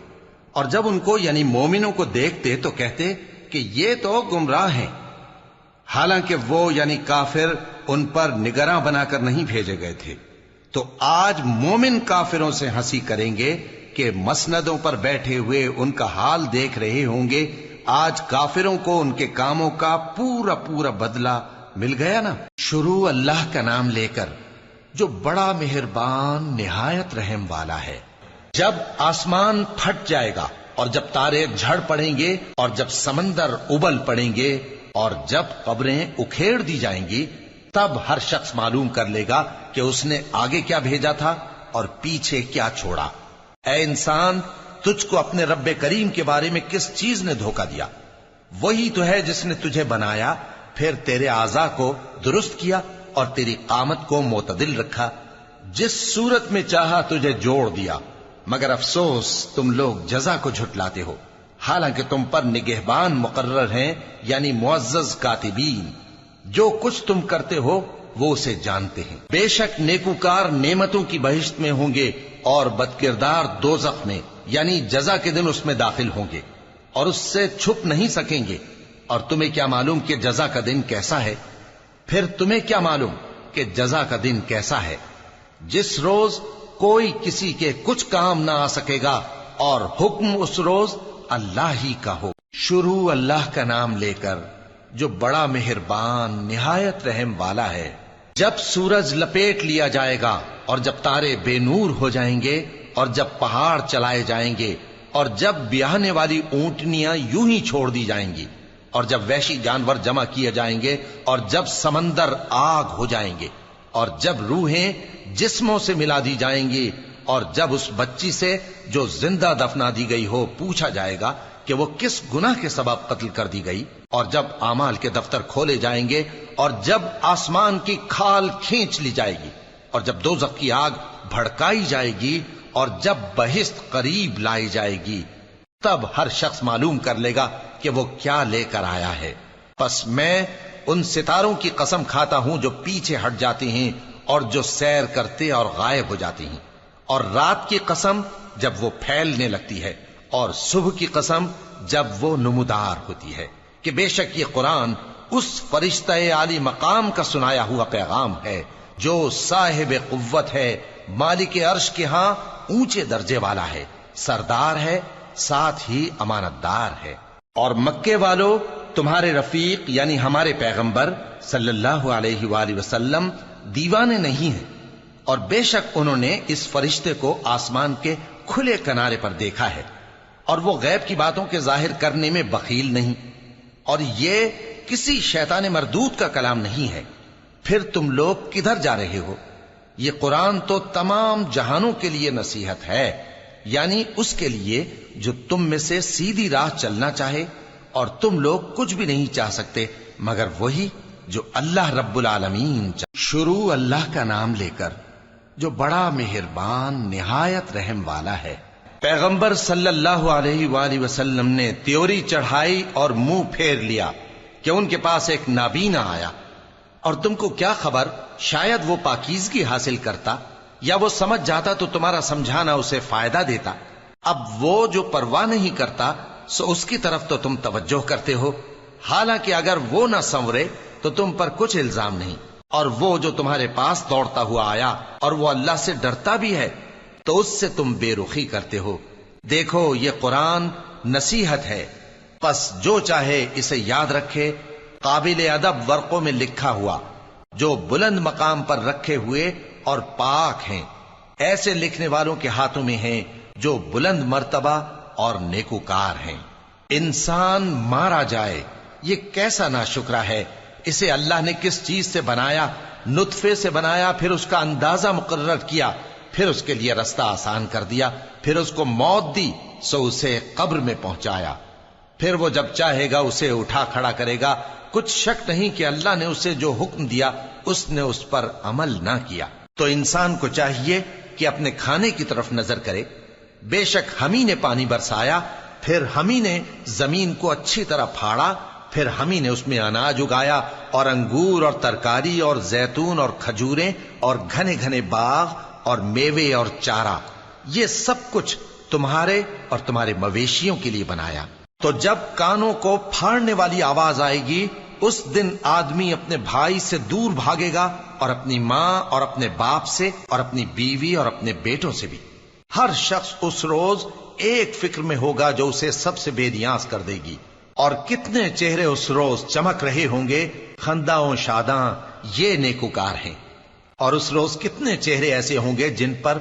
اور جب ان کو یعنی مومنوں کو دیکھتے تو کہتے کہ یہ تو گمراہ ہیں، حالانکہ وہ یعنی کافر ان پر نگراں بنا کر نہیں بھیجے گئے تھے۔ تو آج مومن کافروں سے ہنسی کریں گے کہ مسندوں پر بیٹھے ہوئے ان کا حال دیکھ رہے ہوں گے۔ آج کافروں کو ان کے کاموں کا پورا پورا بدلہ مل گیا نا۔ شروع اللہ کا نام لے کر جو بڑا مہربان نہایت رحم والا ہے۔ جب آسمان پھٹ جائے گا، اور جب تارے جھڑ پڑیں گے، اور جب سمندر ابل پڑیں گے، اور جب قبریں اکھیڑ دی جائیں گی، تب ہر شخص معلوم کر لے گا کہ اس نے آگے کیا بھیجا تھا اور پیچھے کیا چھوڑا۔ اے انسان، تجھ کو اپنے رب کریم کے بارے میں کس چیز نے دھوکہ دیا؟ وہی تو ہے جس نے تجھے بنایا، پھر تیرے اعضاء کو درست کیا اور تیری قامت کو معتدل رکھا، جس صورت میں چاہا تجھے جوڑ دیا۔ مگر افسوس تم لوگ جزا کو جھٹلاتے ہو، حالانکہ تم پر نگہبان مقرر ہیں، یعنی معزز کاتبین۔ جو کچھ تم کرتے ہو وہ اسے جانتے ہیں۔ بے شک نیکوکار نعمتوں کی بہشت میں ہوں گے، اور بدکردار دوزخ میں، یعنی جزا کے دن اس میں داخل ہوں گے، اور اس سے چھپ نہیں سکیں گے۔ اور تمہیں کیا معلوم کہ جزا کا دن کیسا ہے؟ پھر تمہیں کیا معلوم کہ جزا کا دن کیسا ہے؟ جس روز کوئی کسی کے کچھ کام نہ آ سکے گا، اور حکم اس روز اللہ ہی کا ہو۔ شروع اللہ کا نام لے کر جو بڑا مہربان نہایت رحم والا ہے۔ جب سورج لپیٹ لیا جائے گا اور جب تارے بے نور ہو جائیں گے اور جب پہاڑ چلائے جائیں گے اور جب بیاہنے والی اونٹنیاں یوں ہی چھوڑ دی جائیں گی اور جب وحشی جانور جمع کیے جائیں گے اور جب سمندر آگ ہو جائیں گے اور جب روحیں جسموں سے ملا دی جائیں گی اور جب اس بچی سے جو زندہ دفنا دی گئی ہو پوچھا جائے گا کہ وہ کس گناہ کے سبب قتل کر دی گئی، اور جب اعمال کے دفتر کھولے جائیں گے اور جب آسمان کی کھال کھینچ لی جائے گی اور جب دوزخ کی آگ بھڑکائی جائے گی اور جب بہشت قریب لائی جائے گی، تب ہر شخص معلوم کر لے گا کہ وہ کیا لے کر آیا ہے۔ پس میں ان ستاروں کی قسم کھاتا ہوں جو پیچھے ہٹ جاتے ہیں اور جو سیر کرتے اور غائب ہو جاتے ہیں، اور رات کی قسم جب وہ پھیلنے لگتی ہے، اور صبح کی قسم جب وہ نمودار ہوتی ہے، کہ بے شک یہ قرآن اس فرشتہ عالی مقام کا سنایا ہوا پیغام ہے جو صاحب قوت ہے، مالک عرش کے ہاں اونچے درجے والا ہے، سردار ہے، ساتھ ہی امانت دار ہے۔ اور مکے والو تمہارے رفیق یعنی ہمارے پیغمبر صلی اللہ علیہ وآلہ وسلم دیوانے نہیں ہیں، اور بے شک انہوں نے اس فرشتے کو آسمان کے کھلے کنارے پر دیکھا ہے، اور وہ غیب کی باتوں کے ظاہر کرنے میں بخیل نہیں، اور یہ کسی شیطان مردود کا کلام نہیں ہے۔ پھر تم لوگ کدھر جا رہے ہو؟ یہ قرآن تو تمام جہانوں کے لیے نصیحت ہے، یعنی اس کے لیے جو تم میں سے سیدھی راہ چلنا چاہے، اور تم لوگ کچھ بھی نہیں چاہ سکتے مگر وہی جو اللہ رب العالمین چاہے۔ شروع اللہ کا نام لے کر جو بڑا مہربان نہایت رحم والا ہے۔ پیغمبر صلی اللہ علیہ وآلہ وسلم نے تیوری چڑھائی اور منہ پھیر لیا کہ ان کے پاس ایک نابینا آیا، اور تم کو کیا خبر، شاید وہ پاکیزگی حاصل کرتا یا وہ سمجھ جاتا تو تمہارا سمجھانا اسے فائدہ دیتا۔ اب وہ جو پرواہ نہیں کرتا سو اس کی طرف تو تم توجہ کرتے ہو، حالانکہ اگر وہ نہ سنورے تو تم پر کچھ الزام نہیں، اور وہ جو تمہارے پاس دوڑتا ہوا آیا اور وہ اللہ سے ڈرتا بھی ہے تو اس سے تم بے رخی کرتے ہو۔ دیکھو یہ قرآن نصیحت ہے، پس جو چاہے اسے یاد رکھے۔ قابل ادب ورقوں میں لکھا ہوا جو بلند مقام پر رکھے ہوئے اور پاک ہیں، ایسے لکھنے والوں کے ہاتھوں میں ہیں جو بلند مرتبہ اور نیکوکار ہیں۔ انسان مارا جائے، یہ کیسا ناشکرا ہے، اسے اللہ نے کس چیز سے بنایا؟ نطفے سے بنایا، پھر اس کا اندازہ مقرر کیا، پھر اس کے لیے رستہ آسان کر دیا، پھر اس کو موت دی سو اسے قبر میں پہنچایا، پھر وہ جب چاہے گا اسے اٹھا کھڑا کرے گا۔ کچھ شک نہیں کہ اللہ نے اسے جو حکم دیا اس نے اس پر عمل نہ کیا۔ تو انسان کو چاہیے کہ اپنے کھانے کی طرف نظر کرے۔ بے شک ہم ہی نے پانی برسایا، پھر ہم ہی نے زمین کو اچھی طرح پھاڑا، پھر ہم ہی نے اس میں اناج اگایا اور انگور اور ترکاری اور زیتون اور کھجوریں اور گھنے گھنے باغ اور میوے اور چارہ، یہ سب کچھ تمہارے اور تمہارے مویشیوں کے لیے بنایا۔ تو جب کانوں کو پھاڑنے والی آواز آئے گی اس دن آدمی اپنے بھائی سے دور بھاگے گا، اور اپنی ماں اور اپنے باپ سے اور اپنی بیوی اور اپنے بیٹوں سے بھی۔ ہر شخص اس روز ایک فکر میں ہوگا جو اسے سب سے بے نیاز کر دے گی۔ اور کتنے چہرے اس روز چمک رہے ہوں گے، خنداں و شاداں، یہ نیکوکار ہیں۔ اور اس روز کتنے چہرے ایسے ہوں گے جن پر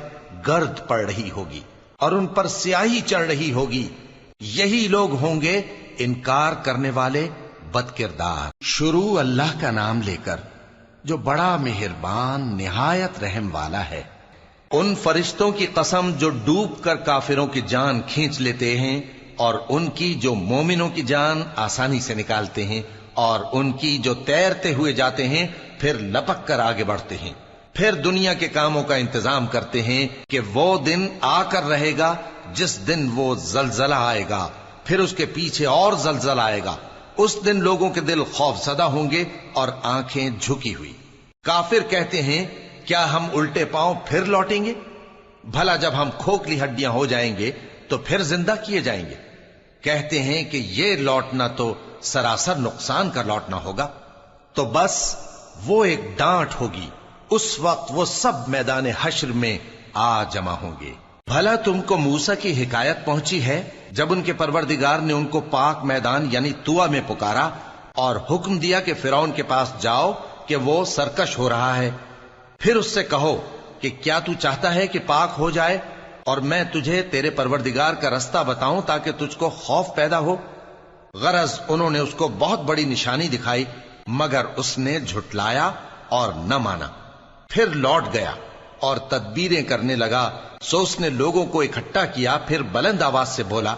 گرد پڑ رہی ہوگی اور ان پر سیاہی چڑھ رہی ہوگی، یہی لوگ ہوں گے انکار کرنے والے بد کردار۔ شروع اللہ کا نام لے کر جو بڑا مہربان نہایت رحم والا ہے۔ ان فرشتوں کی قسم جو ڈوب کر کافروں کی جان کھینچ لیتے ہیں، اور ان کی جو مومنوں کی جان آسانی سے نکالتے ہیں، اور ان کی جو تیرتے ہوئے جاتے ہیں پھر لپک کر آگے بڑھتے ہیں، پھر دنیا کے کاموں کا انتظام کرتے ہیں کہ وہ دن آ کر رہے گا جس دن وہ زلزلہ آئے گا، پھر اس کے پیچھے اور زلزلہ آئے گا۔ اس دن لوگوں کے دل خوف زدہ ہوں گے اور آنکھیں جھکی ہوئی۔ کافر کہتے ہیں کیا ہم الٹے پاؤں پھر لوٹیں گے؟ بھلا جب ہم کھوکھلی ہڈیاں ہو جائیں گے تو پھر زندہ کیے جائیں گے؟ کہتے ہیں کہ یہ لوٹنا تو سراسر نقصان کا لوٹنا ہوگا۔ تو بس وہ ایک ڈانٹ ہوگی، اس وقت وہ سب میدان حشر میں آ جمع ہوں گے۔ بھلا تم کو موسیٰ کی حکایت پہنچی ہے جب ان کے پروردگار نے ان کو پاک میدان یعنی طوٰ میں پکارا اور حکم دیا کہ فرعون کے پاس جاؤ کہ وہ سرکش ہو رہا ہے، پھر اس سے کہو کہ کیا تو چاہتا ہے کہ پاک ہو جائے اور میں تجھے تیرے پروردگار کا رستہ بتاؤں تاکہ تجھ کو خوف پیدا ہو؟ غرض انہوں نے اس کو بہت بڑی نشانی دکھائی مگر اس نے جھٹلایا اور نہ مانا، پھر لوٹ گیا اور تدبیریں کرنے لگا۔ سو اس نے لوگوں کو اکٹھا کیا، پھر بلند آواز سے بولا،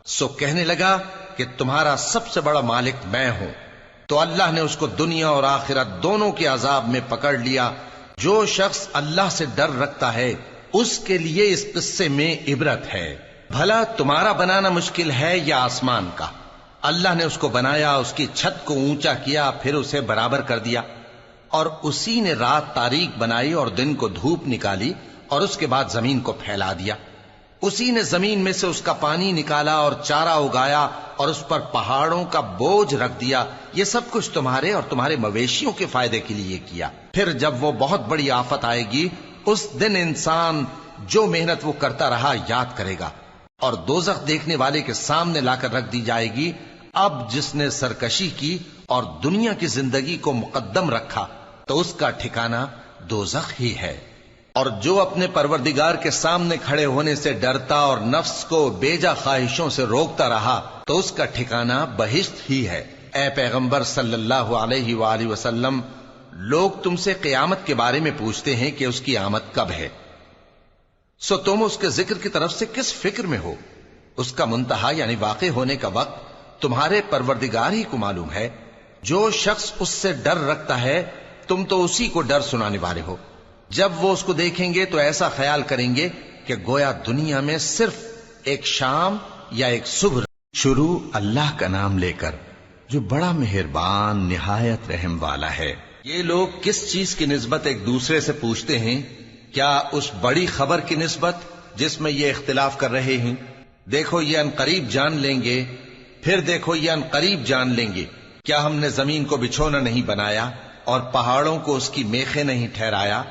سو کہنے لگا کہ تمہارا سب سے بڑا مالک میں ہوں۔ تو اللہ نے اس کو دنیا اور آخرت دونوں کے عذاب میں پکڑ لیا۔ جو شخص اللہ سے ڈر رکھتا ہے اس کے لیے اس قصے میں عبرت ہے۔ بھلا تمہارا بنانا مشکل ہے یا آسمان کا؟ اللہ نے اس کو بنایا، اس کی چھت کو اونچا کیا، پھر اسے برابر کر دیا، اور اسی نے رات تاریک بنائی اور دن کو دھوپ نکالی، اور اس کے بعد زمین کو پھیلا دیا۔ اسی نے زمین میں سے اس کا پانی نکالا اور چارہ اگایا اور اس پر پہاڑوں کا بوجھ رکھ دیا۔ یہ سب کچھ تمہارے اور تمہارے مویشیوں کے فائدے کے لیے کیا۔ پھر جب وہ بہت بڑی آفت آئے گی اس دن انسان جو محنت وہ کرتا رہا یاد کرے گا، اور دوزخ دیکھنے والے کے سامنے لا کر رکھ دی جائے گی۔ اب جس نے سرکشی کی اور دنیا کی زندگی کو مقدم رکھا تو اس کا ٹھکانہ دوزخ ہی ہے، اور جو اپنے پروردگار کے سامنے کھڑے ہونے سے ڈرتا اور نفس کو بیجا خواہشوں سے روکتا رہا تو اس کا ٹھکانہ بہشت ہی ہے۔ اے پیغمبر صلی اللہ علیہ وآلہ وسلم، لوگ تم سے قیامت کے بارے میں پوچھتے ہیں کہ اس کی آمد کب ہے، سو تم اس کے ذکر کی طرف سے کس فکر میں ہو؟ اس کا منتہا یعنی واقع ہونے کا وقت تمہارے پروردگار ہی کو معلوم ہے۔ جو شخص اس سے ڈر رکھتا ہے تم تو اسی کو ڈر سنانے والے ہو۔ جب وہ اس کو دیکھیں گے تو ایسا خیال کریں گے کہ گویا دنیا میں صرف ایک شام یا ایک صبح۔ شروع اللہ کا نام لے کر جو بڑا مہربان نہایت رحم والا ہے۔ یہ لوگ کس چیز کی نسبت ایک دوسرے سے پوچھتے ہیں؟ کیا اس بڑی خبر کی نسبت جس میں یہ اختلاف کر رہے ہیں؟ دیکھو یہ عنقریب جان لیں گے، پھر دیکھو یہ عنقریب جان لیں گے۔ کیا ہم نے زمین کو بچھونا نہیں بنایا اور پہاڑوں کو اس کی میخیں نہیں ٹھہرایا؟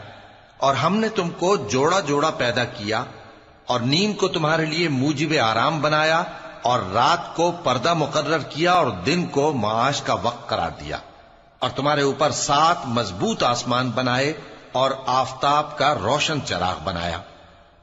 اور ہم نے تم کو جوڑا جوڑا پیدا کیا اور نیند کو تمہارے لیے موجب آرام بنایا اور رات کو پردہ مقرر کیا اور دن کو معاش کا وقت قرار دیا، اور تمہارے اوپر 7 مضبوط آسمان بنائے اور آفتاب کا روشن چراغ بنایا،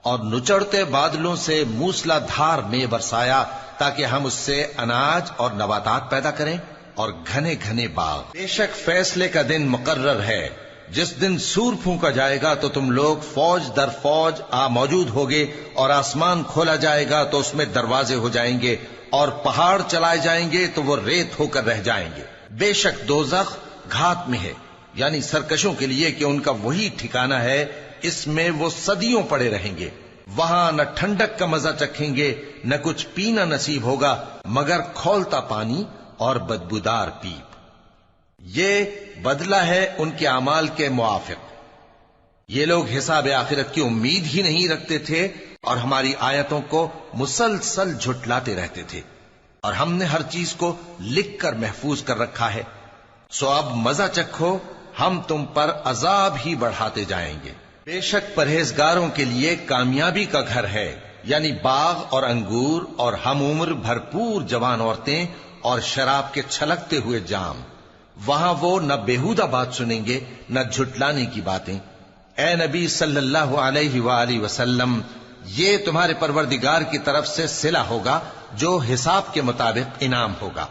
اور نچڑتے بادلوں سے موسلا دھار میں برسایا تاکہ ہم اس سے اناج اور نباتات پیدا کریں اور گھنے گھنے باغ۔ بے شک فیصلے کا دن مقرر ہے، جس دن سور پھونکا جائے گا تو تم لوگ فوج در فوج موجود ہوگے، اور آسمان کھولا جائے گا تو اس میں دروازے ہو جائیں گے، اور پہاڑ چلائے جائیں گے تو وہ ریت ہو کر رہ جائیں گے۔ بے شک دوزخ گھات میں ہے، یعنی سرکشوں کے لیے کہ ان کا وہی ٹھکانہ ہے، اس میں وہ صدیوں پڑے رہیں گے۔ وہاں نہ ٹھنڈک کا مزہ چکھیں گے، نہ کچھ پینا نصیب ہوگا مگر کھولتا پانی اور بدبودار پیپ۔ یہ بدلہ ہے ان کے اعمال کے موافق۔ یہ لوگ حساب آخرت کی امید ہی نہیں رکھتے تھے اور ہماری آیتوں کو مسلسل جھٹلاتے رہتے تھے، اور ہم نے ہر چیز کو لکھ کر محفوظ کر رکھا ہے۔ سو اب مزہ چکھو، ہم تم پر عذاب ہی بڑھاتے جائیں گے۔ بے شک پرہیزگاروں کے لیے کامیابی کا گھر ہے، یعنی باغ اور انگور اور ہم عمر بھرپور جوان عورتیں اور شراب کے چھلکتے ہوئے جام۔ وہاں وہ نہ بیہودہ بات سنیں گے نہ جھٹلانے کی باتیں۔ اے نبی صلی اللہ علیہ وآلہ وسلم، یہ تمہارے پروردگار کی طرف سے صلہ ہوگا جو حساب کے مطابق انعام ہوگا۔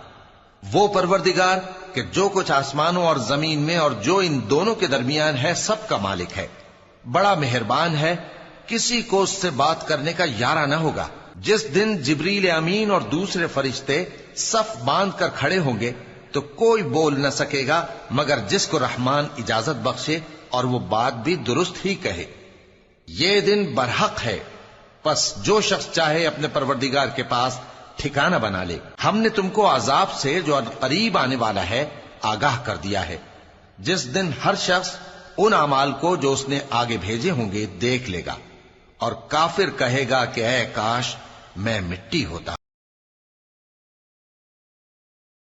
وہ پروردگار کہ جو کچھ آسمانوں اور زمین میں اور جو ان دونوں کے درمیان ہے سب کا مالک ہے، بڑا مہربان ہے، کسی کو اس سے بات کرنے کا یارہ نہ ہوگا۔ جس دن جبریل امین اور دوسرے فرشتے صف باندھ کر کھڑے ہوں گے تو کوئی بول نہ سکے گا مگر جس کو رحمان اجازت بخشے اور وہ بات بھی درست ہی کہے۔ یہ دن برحق ہے، پس جو شخص چاہے اپنے پروردگار کے پاس ٹھکانہ بنا لے۔ ہم نے تم کو عذاب سے جو قریب آنے والا ہے آگاہ کر دیا ہے، جس دن ہر شخص ان اعمال کو جو اس نے آگے بھیجے ہوں گے دیکھ لے گا، اور کافر کہے گا کہ اے کاش میں مٹی ہوتا۔